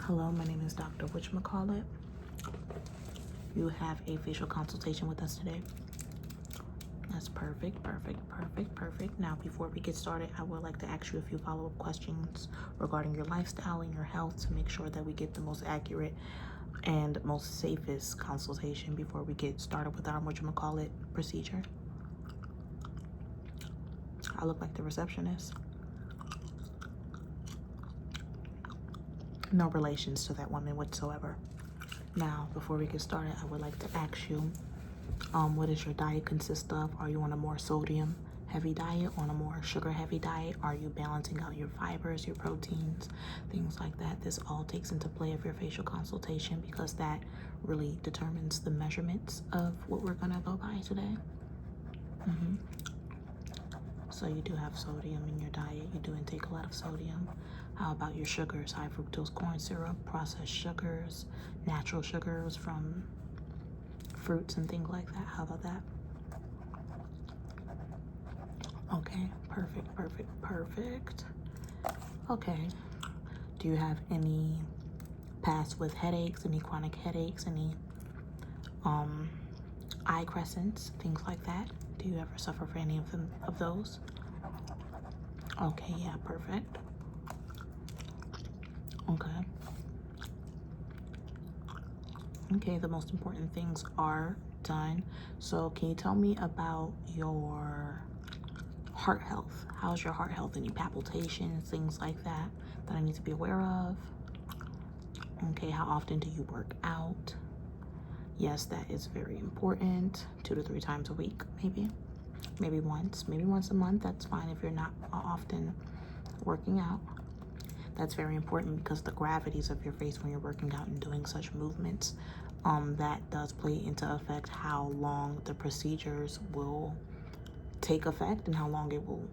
Hello, my name is Dr. Whatchamacallit. You have a facial consultation with us today. That's perfect, perfect, perfect, perfect. Now, before we get started, I would like to ask you a few follow-up questions regarding your lifestyle and your health to make sure that we get the most accurate and most safest consultation before we get started with our whatchamacallit procedure. I look like the receptionist. No relations to that woman whatsoever. Now, before we get started, I would like to ask you, what does your diet consist of? Are you on a more sodium heavy diet, on a more sugar heavy diet? Are you balancing out your fibers, your proteins, things like that? This all takes into play of your facial consultation because that really determines the measurements of what we're gonna go by today. So you do have sodium in your diet. You do intake a lot of sodium. How about your sugars? High fructose corn syrup, processed sugars, natural sugars from fruits and things like that. How about that? Okay, perfect, perfect, perfect. Okay. Do you have any past with headaches, any chronic headaches, any eye crescents, things like that? Do you ever suffer from any of them, of those? Okay, yeah, perfect. Okay. Okay, the most important things are done. So can you tell me about your heart health? How's your heart health? Any palpitations, things like that that I need to be aware of? Okay, how often do you work out? Yes, that is very important. 2 to 3 times a week, maybe. Maybe once a month. That's fine if you're not often working out. That's very important because the gravities of your face when you're working out and doing such movements, that does play into effect how long the procedures will take effect and how long it will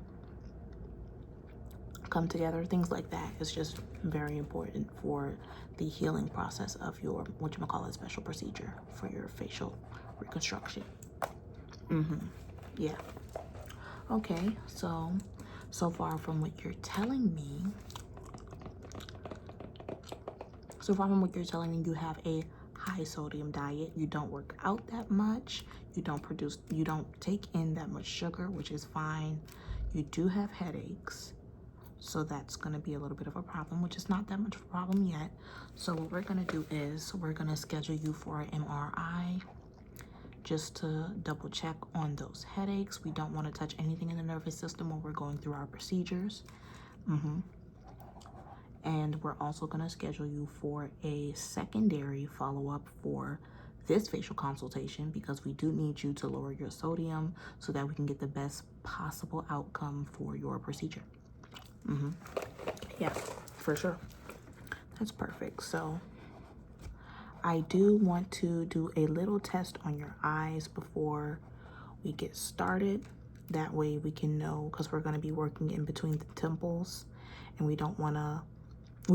come together. Things like that is just very important for the healing process of your whatchamacallit special procedure for your facial reconstruction. Yeah. Okay, so far from what you're telling me, you have a high sodium diet. You don't work out that much. You don't take in that much sugar, which is fine. You do have headaches. So that's gonna be a little bit of a problem, which is not that much of a problem yet. So what we're gonna do is we're gonna schedule you for an MRI just to double check on those headaches. We don't wanna touch anything in the nervous system when we're going through our procedures. And we're also gonna schedule you for a secondary follow-up for this facial consultation because we do need you to lower your sodium so that we can get the best possible outcome for your procedure. Yeah, for sure. That's perfect. So I do want to do a little test on your eyes before we get started. That way we can know, because we're going to be working in between the temples and we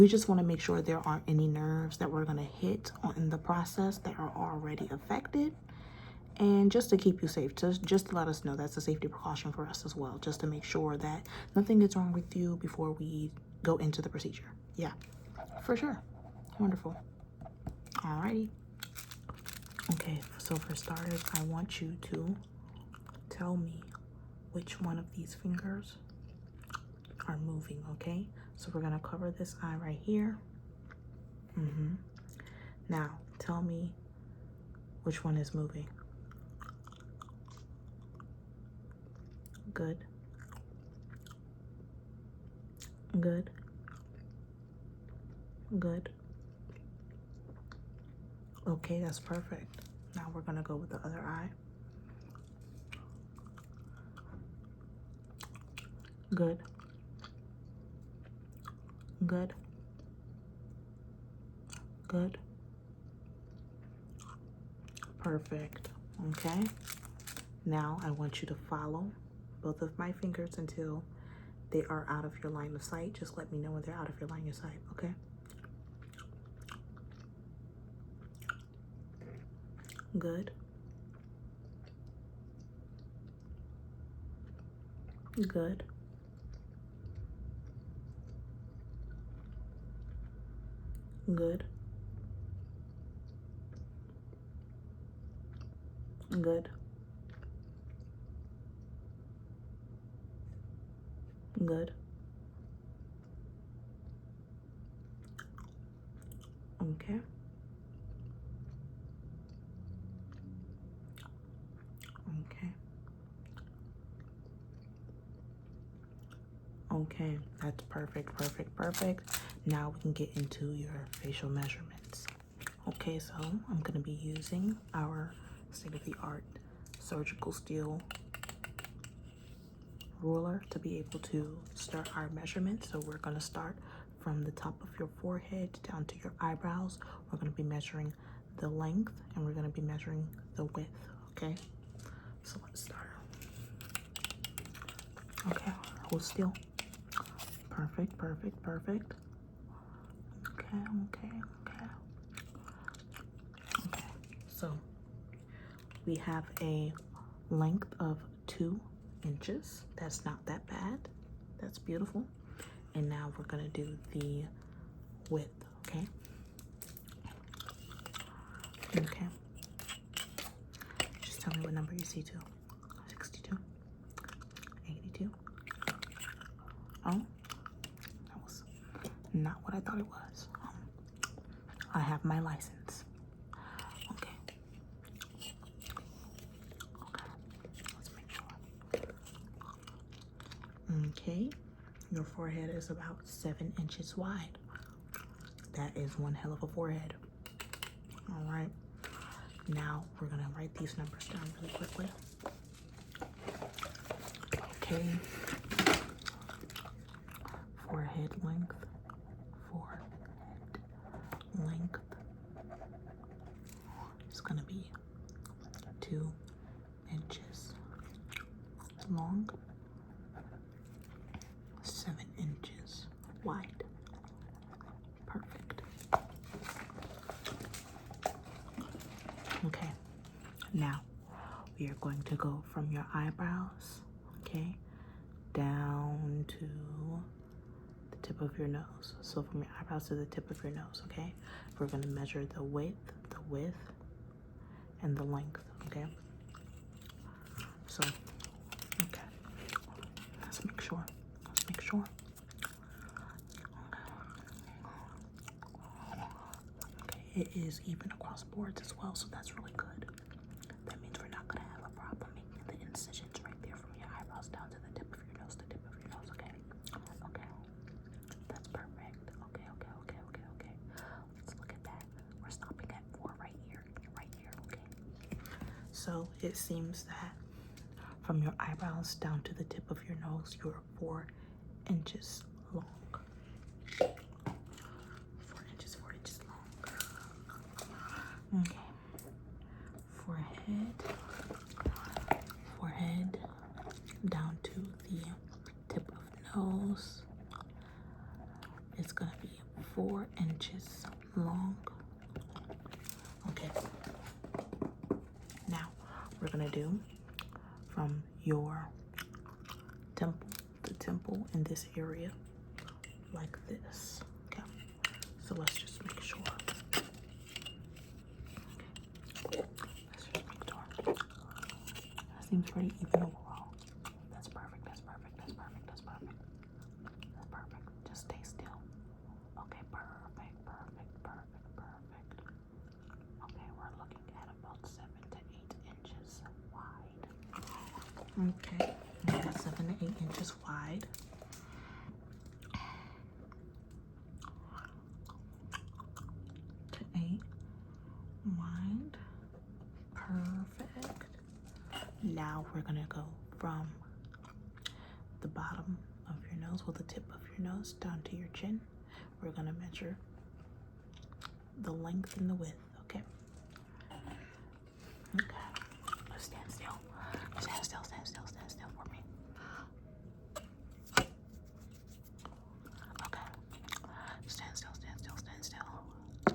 just want to make sure there aren't any nerves that we're going to hit in the process that are already affected. And just to keep you safe, just to let us know, that's a safety precaution for us as well, just to make sure that nothing is wrong with you before we go into the procedure. Yeah, for sure. Wonderful. Alrighty. Okay, so for starters, I want you to tell me which one of these fingers are moving, okay? So we're gonna cover this eye right here. Now, tell me which one is moving. Good. Good. Good. Okay, that's perfect. Now we're gonna go with the other eye. Good. Good. Good. Perfect. Okay. Now I want you to follow both of my fingers until they are out of your line of sight. Just let me know when they're out of your line of sight, okay? Good. Good. Good. Good. Good. Okay. Okay. Okay, that's perfect, perfect, perfect. Now we can get into your facial measurements. Okay, so I'm gonna be using our state-of-the-art surgical steel ruler to be able to start our measurements. So we're gonna start from the top of your forehead down to your eyebrows. We're gonna be measuring the length and we're gonna be measuring the width, okay? So let's start. Okay, hold still. Perfect, perfect, perfect. Okay, okay, okay. Okay, so we have a length of 2 inches. That's not that bad. That's beautiful. And now we're gonna do the width, okay? Okay. Just tell me what number you see too. 62, 82. Oh, that was not what I thought it was. I have my license. Okay. Okay. Let's make sure. Okay. Your forehead is about 7 inches wide. That is one hell of a forehead. All right. Now we're gonna write these numbers down really quickly. Okay. Forehead length. Forehead length is gonna be 2 inches long, 7 inches wide. Perfect. Okay, now we are going to go from your eyebrows, okay, down to the tip of your nose. So from your eyebrows to the tip of your nose, okay? We're gonna measure the width, and the length, okay? So, okay, let's make sure. Okay, it is even across boards as well, so that's really good. That means we're not gonna have a problem making the incisions right there from your eyebrows down to the tip of your nose, okay? Okay, that's perfect. Okay. Let's look at that. We're stopping at 4 right here, okay? So it seems that from your eyebrows down to the tip of your nose, you're 4 inches long. 4 inches long. Okay. Forehead down to the tip of nose. It's gonna be 4 inches long. Okay. Now we're gonna do from your temple, the temple in this area, like this. Okay. So let's just make sure. Okay. Let's just make sure. That seems pretty even overall. That's perfect. That's perfect. Just stay still. Okay, perfect. Okay, we're looking at about 7 to 8 inches wide. Okay, that's 7 to 8 inches wide. To 8 wide. Perfect. Now we're gonna go from the bottom of your nose, well, the tip of your nose down to your chin. We're gonna measure the length and the width, okay? Okay, stand still for me. Okay, stand still.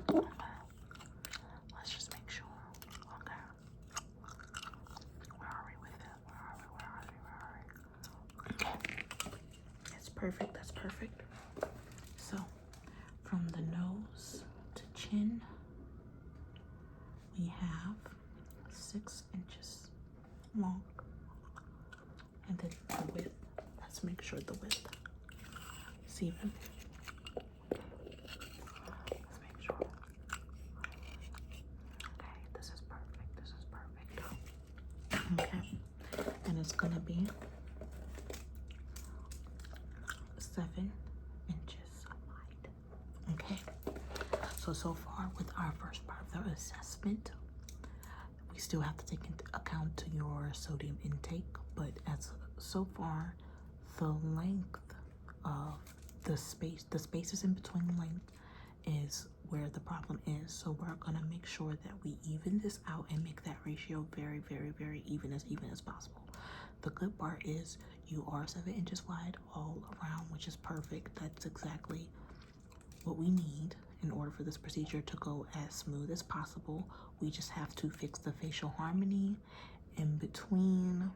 Okay. Let's just make sure. Okay. Where are we with it? Where are we? Okay. That's perfect. So, from the nose chin, we have 6 inches long. And then the width, let's make sure the width is even. Let's make sure. Okay, this is perfect. This is perfect. Okay, and it's gonna be 7 inches wide. Okay, so far with our first part of the assessment, we still have to take into account your sodium intake, but as so far, the length of the spaces in between length is where the problem is. So we're gonna make sure that we even this out and make that ratio very, very, very even as possible. The good part is you are 7 inches wide all around, which is perfect. That's exactly what we need in order for this procedure to go as smooth as possible. We just have to fix the facial harmony in between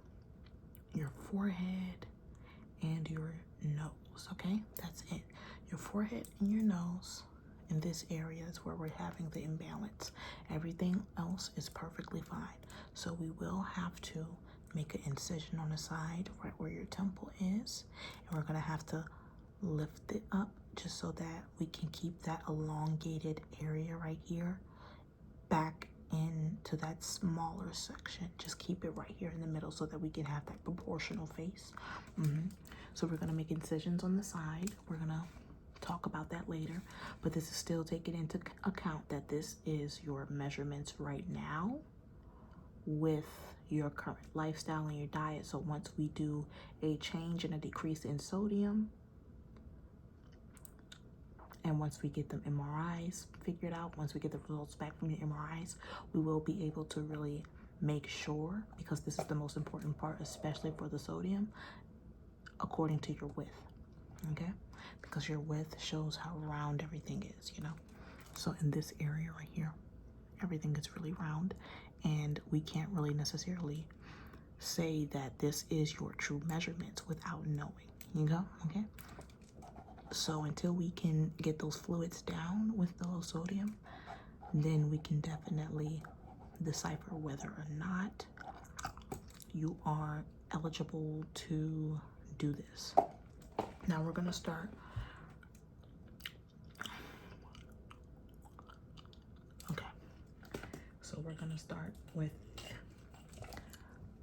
your forehead and your nose. Okay, that's it. Your forehead and your nose, in this area is where we're having the imbalance. Everything else is perfectly fine. So we will have to make an incision on the side right where your temple is, and we're gonna have to lift it up just so that we can keep that elongated area right here back into that smaller section. Just keep it right here in the middle so that we can have that proportional face. So we're gonna make incisions on the side. We're gonna talk about that later, but this is still taking into account that this is your measurements right now with your current lifestyle and your diet. So once we do a change and a decrease in sodium, and once we get them MRIs figured out, once we get the results back from your MRIs, we will be able to really make sure, because this is the most important part, especially for the sodium, according to your width, okay? Because your width shows how round everything is, you know? So in this area right here, everything is really round, and we can't really necessarily say that this is your true measurements without knowing, you know, okay? So until we can get those fluids down with the low sodium, then we can definitely decipher whether or not you are eligible to do this. Now we're gonna start. Okay, so we're gonna start with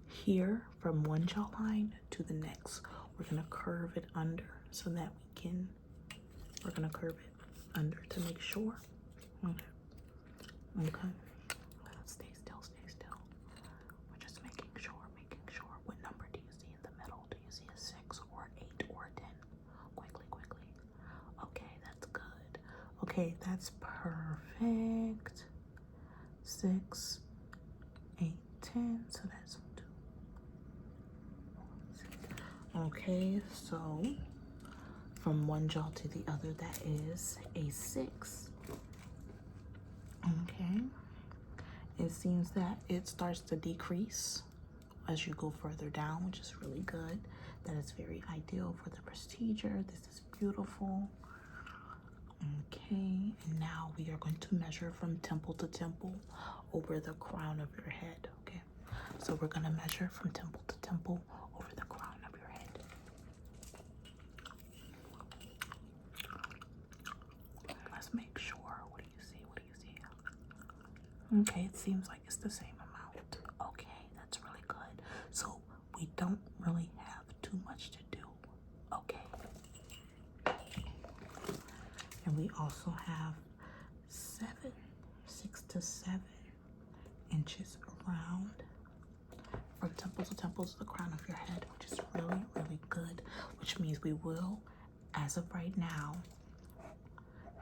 here from one jawline to the next. We're gonna curve it under so that we're gonna curve it under to make sure. Okay. Stay still, stay still. We're just making sure. What number do you see in the middle? Do you see a 6 or 8 or 10? Quickly. Okay, that's good. Okay, that's perfect. 6, 8, 10. So that's 2. Okay, so from one jaw to the other, that is a 6. Okay, it seems that it starts to decrease as you go further down, which is really good. That is very ideal for the procedure. This is beautiful. Okay, and now we are going to measure from temple to temple over the crown of your head. Okay, so we're going to measure from temple to temple over the crown of your head. Let's make sure. What do you see? Okay, it seems like it's the same amount. Okay, that's really good. So we don't really have too much to do. Okay. And we also have 6 to 7 inches around from temple to temple to the crown of your head, which is really, really good, which means we will, as of right now,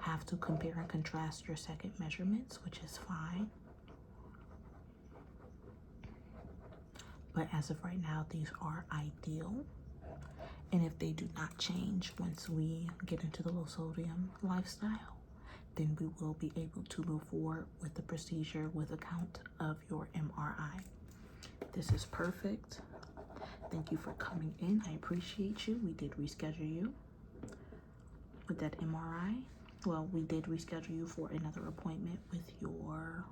have to compare and contrast your second measurements, which is fine. But as of right now, these are ideal. And if they do not change once we get into the low sodium lifestyle, then we will be able to move forward with the procedure with account of your MRI. This is perfect. Thank you for coming in. I appreciate you. We did reschedule you with that MRI. well, we did reschedule you for another appointment with your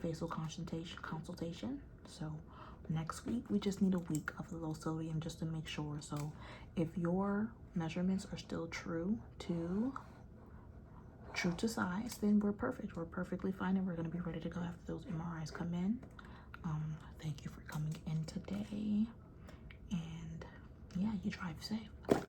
facial consultation. So next week, we just need a week of the low sodium just to make sure. So if your measurements are still true to size, then we're perfect. We're perfectly fine, and we're going to be ready to go after those MRIs come in. Thank you for coming in today, and yeah, you drive safe.